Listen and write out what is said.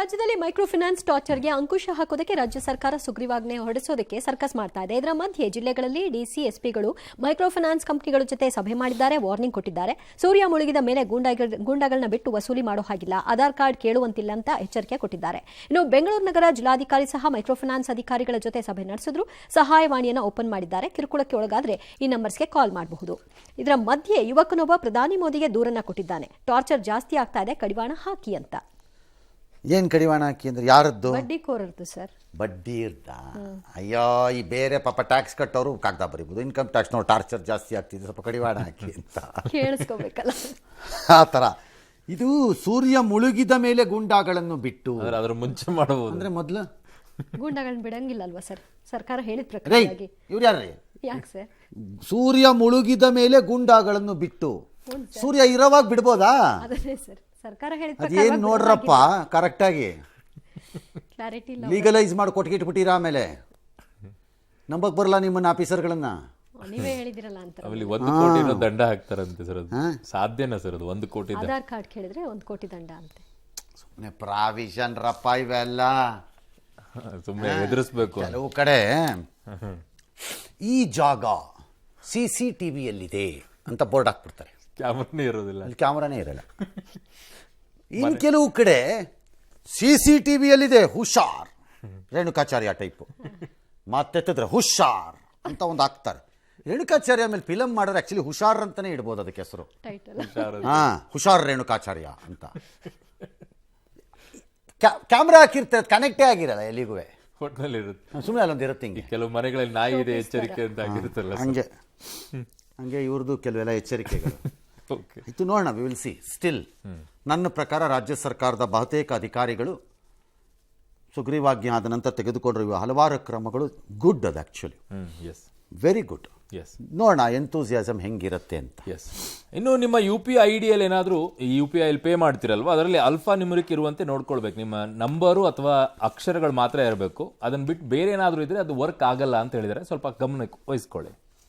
ರಾಜ್ಯದಲ್ಲಿ micro finance ಟಾರ್ಚರ್ಗೆ ಅಂಕುಶ ಹಾಕೋದಕ್ಕೆ ರಾಜ್ಯ ಸರ್ಕಾರ ಸುಗ್ರೀವಾಜ್ಞೆ ಹೊರಡಿಸೋದಕ್ಕೆ ಸರ್ಕಸ್ ಮಾಡ್ತಾ ಇದೆ. ಇದರ ಮಧ್ಯೆ ಜಿಲ್ಲೆಗಳಲ್ಲಿ ಡಿಸಿ ಎಸ್ಪಿಗಳು ಮೈಕ್ರೋ ಫೈನಾನ್ಸ್ ಕಂಪನಿಗಳ ಜೊತೆ ಸಭೆ ಮಾಡಿದ್ದಾರೆ, ವಾರ್ನಿಂಗ್ ಕೊಟ್ಟಿದ್ದಾರೆ. ಸೂರ್ಯ ಮುಳುಗಿದ ಮೇಲೆ ಗೂಂಡಾಗಳನ್ನ ಬಿಟ್ಟು ವಸೂಲಿ ಮಾಡೋ ಹಾಗಿಲ್ಲ, ಆಧಾರ್ ಕಾರ್ಡ್ ಕೇಳುವಂತಿಲ್ಲ ಅಂತ ಎಚ್ಚರಿಕೆ ಕೊಟ್ಟಿದ್ದಾರೆ. ಇನ್ನು ಬೆಂಗಳೂರು ನಗರ ಜಿಲ್ಲಾಧಿಕಾರಿ ಸಹ ಮೈಕ್ರೋ ಫೈನಾನ್ಸ್ ಅಧಿಕಾರಿಗಳ ಜೊತೆ ಸಭೆ ನಡೆಸಿದ್ರು. ಸಹಾಯವಾಣಿಯನ್ನು ಓಪನ್ ಮಾಡಿದ್ದಾರೆ. ಕಿರುಕುಳಕ್ಕೆ ಒಳಗಾದ್ರೆ ಈ ನಂಬರ್ಸ್ಗೆ ಕಾಲ್ ಮಾಡಬಹುದು. ಇದರ ಮಧ್ಯೆ ಯುವಕನೊಬ್ಬ ಪ್ರಧಾನಿ ಮೋದಿಗೆ ದೂರನ್ನ ಕೊಟ್ಟಿದ್ದಾನೆ. ಟಾರ್ಚರ್ ಜಾಸ್ತಿ ಆಗ್ತಾ ಇದೆ, ಕಡಿವಾಣ ಹಾಕಿ ಅಂತ. ಏನು ಕಡಿವಾಣ ಹಾಕಿ ಅಂದ್ರೆ ಯಾರದ್ದು? ಬಡ್ಡಿ ಕೋರರ್ದು ಸರ್. ಬಡ್ಡಿ ಇರ್ದ? ಅಯ್ಯೋ, ಈ ಬೇರೆ ಪಾಪ ಟ್ಯಾಕ್ಸ್ ಕಟ್ಟೋರು ಕಾಗ್ದ ಬರೀಬೋದು. ಇನ್ಕಮ್ ಟ್ಯಾಕ್ಸ್ ನೋಡಿ ಟಾರ್ಚರ್ ಜಾಸ್ತಿ ಆಗ್ತಿದೆ, ಸ್ವಲ್ಪ ಕಡಿವಾಣ ಹಾಕಿ ಅಂತ ಕೇಳಿಸ್ಕೋಬೇಕಲ್ಲ ಆ ಥರ. ಇದು ಸೂರ್ಯ ಮುಳುಗಿದ ಮೇಲೆ ಗೂಂಡಾಗಳನ್ನು ಬಿಟ್ಟು ಅದರ ಮುಂಚೆ ಮಾಡಬಹುದು ಅಂದ್ರೆ ಮೊದಲು ಗೂಂಡಾಗಳನ್ನ ಬಿಡಂಗಿಲ್ಲ ಅಲ್ವಾ ಸರ್? ಸರ್ಕಾರ ಹೇಳಿದ ಪ್ರಕಾರವಾಗಿ. ಇವ್ರು ಯಾರ್ರಿ? ಯಾಕೆ ಸರ್? ಸೂರ್ಯ ಮುಳುಗಿದ ಮೇಲೆ ಗೂಂಡಾಗಳನ್ನು ಬಿಟ್ಟು ಸೂರ್ಯ ಇರೋವಾಗ ಬಿಡ್ಬೋದಾ? ಅದನ್ನೇ ಸರ್ ಸರ್ಕಾರ ಹೇಳಿದ ಅದೇನು ನೋಡ್ರಪ್ಪ, ಕರೆಕ್ಟಾಗಿ ಕ್ಲಾರಿಟಿ ಇಲ್ಲ. ಲೀಗಲೈಸ್ ಮಾಡಿ ಕೊಟ್ಗಿಟ್ಬಿಟ್ಟಿರ, ಆಮೇಲೆ ನಂಬಕ್ ಬರಲ್ಲ ನಿಮ್ಮನ್ನ ಆಫೀಸರ್ಗಳನ್ನ. ನೀವೇ ಹೇಳಿದಿರಲ್ಲ ಅಂತ. ಅಲ್ಲಿ 1 ಕೋಟಿ ದಂಡ ಹಾಕ್ತಾರಂತೆ ಸರ್. ಅದು ಸಾಧ್ಯನಾ ಸರ್? ಅದು 1 ಕೋಟಿ ಆಧಾರ್ ಕಾರ್ಡ್ ಕೇಳಿದ್ರೆ 1 ಕೋಟಿ ದಂಡ ಅಂತೆ. ಸುಮ್ಮನೆ ಪ್ರಾವಿಷನ್ ರಪ್ಪ ಇವೆಲ್ಲ, ಸುಮ್ಮನೆ ಎದುರಿಸ್ಬೇಕು. ಕೆಲವು ಕಡೆ ಈ ಜಾಗ CCTVಯಲ್ಲಿದೆ ಅಂತ ಬೋರ್ಡ್ ಹಾಕ್ಬಿಡ್ತಾರೆ, ಕ್ಯಾಮ್ರಾನೇ ಇರೋದಿಲ್ಲ, ಅಲ್ಲಿ ಕ್ಯಾಮ್ರಾನೇ ಇರಲ್ಲ. ಇನ್ನು ಕೆಲವು ಕಡೆ CCTVಯಲ್ಲಿದೆ, ಹುಷಾರ್ ರೇಣುಕಾಚಾರ್ಯ ಟೈಪು, ಮಾತೆತ್ತಿದ್ರೆ ಹುಷಾರ್ ಅಂತ ಒಂದು ಹಾಕ್ತಾರೆ. ರೇಣುಕಾಚಾರ್ಯ ಮೇಲೆ ಫಿಲಮ್ ಮಾಡೋರು ಆಕ್ಚುಲಿ ಹುಷಾರ್ ಅಂತಾನೆ ಇಡ್ಬೋದು ಅದಕ್ಕೆ ಹೆಸರು. ಹುಷಾರ್ ರೇಣುಕಾಚಾರ್ಯ ಅಂತ. ಕ್ಯಾಮ್ರಾ ಹಾಕಿರ್ತದೆ, ಕನೆಕ್ಟೇ ಆಗಿರಲ್ಲ ಎಲ್ಲಿಗೂ, ಒಟ್ಟಿನಲ್ಲಿ ಇರುತ್ತೆ. ಸುಮ್ಮನೆ ಅಲ್ಲೊಂದು ಇರುತ್ತೆ. ಹಿಂಗೆ ಕೆಲವು ಮನೆಗಳಲ್ಲಿ ನಾಯಿ ಇದೆ ಎಚ್ಚರಿಕೆ ಅಂತ ಆಗಿರುತ್ತಲ್ಲ, ಹಂಗೆ ಇವ್ರದ್ದು ಕೆಲವೆಲ್ಲ ಎಚ್ಚರಿಕೆಗಳು ಇದು ನೋಡೋಣ. We will see. ಸ್ಟಿಲ್ ನನ್ನ ಪ್ರಕಾರ ರಾಜ್ಯ ಸರ್ಕಾರದ ಬಹುತೇಕ ಅಧಿಕಾರಿಗಳು ಸುಗ್ರೀವಾಜ್ಞೆ ಆದ ನಂತರ ತೆಗೆದುಕೊಂಡಿರುವ ಹಲವಾರು ಕ್ರಮಗಳು ಗುಡ್. ಅದು ಆ್ಯಕ್ಚುಲಿ ವೆರಿ ಗುಡ್. ನೋಡೋಣ ಎಂತೂಸಿಯಾಸಮ್ ಹೆಂಗಿರುತ್ತೆ ಅಂತ. ಇನ್ನು ನಿಮ್ಮ UPI ಐಡಿಯಲ್ಲಿ ಏನಾದರೂ UPI ಪೇ ಮಾಡ್ತಿರಲ್ವ, ಅದರಲ್ಲಿ ಅಲ್ಫಾ ನ್ಯೂಮರಿಕ್ ಇರುವಂತೆ ನೋಡ್ಕೊಳ್ಬೇಕು. ನಿಮ್ಮ ನಂಬರು ಅಥವಾ ಅಕ್ಷರಗಳು ಮಾತ್ರ ಇರಬೇಕು. ಅದನ್ನ ಬಿಟ್ಟು ಬೇರೆ ಏನಾದರೂ ಇದ್ರೆ ಅದು ವರ್ಕ್ ಆಗಲ್ಲ ಅಂತ ಹೇಳಿದರೆ ಸ್ವಲ್ಪ ಗಮನಕ್ಕೆ ವಹಿಸ್ಕೊಳ್ಳಿ.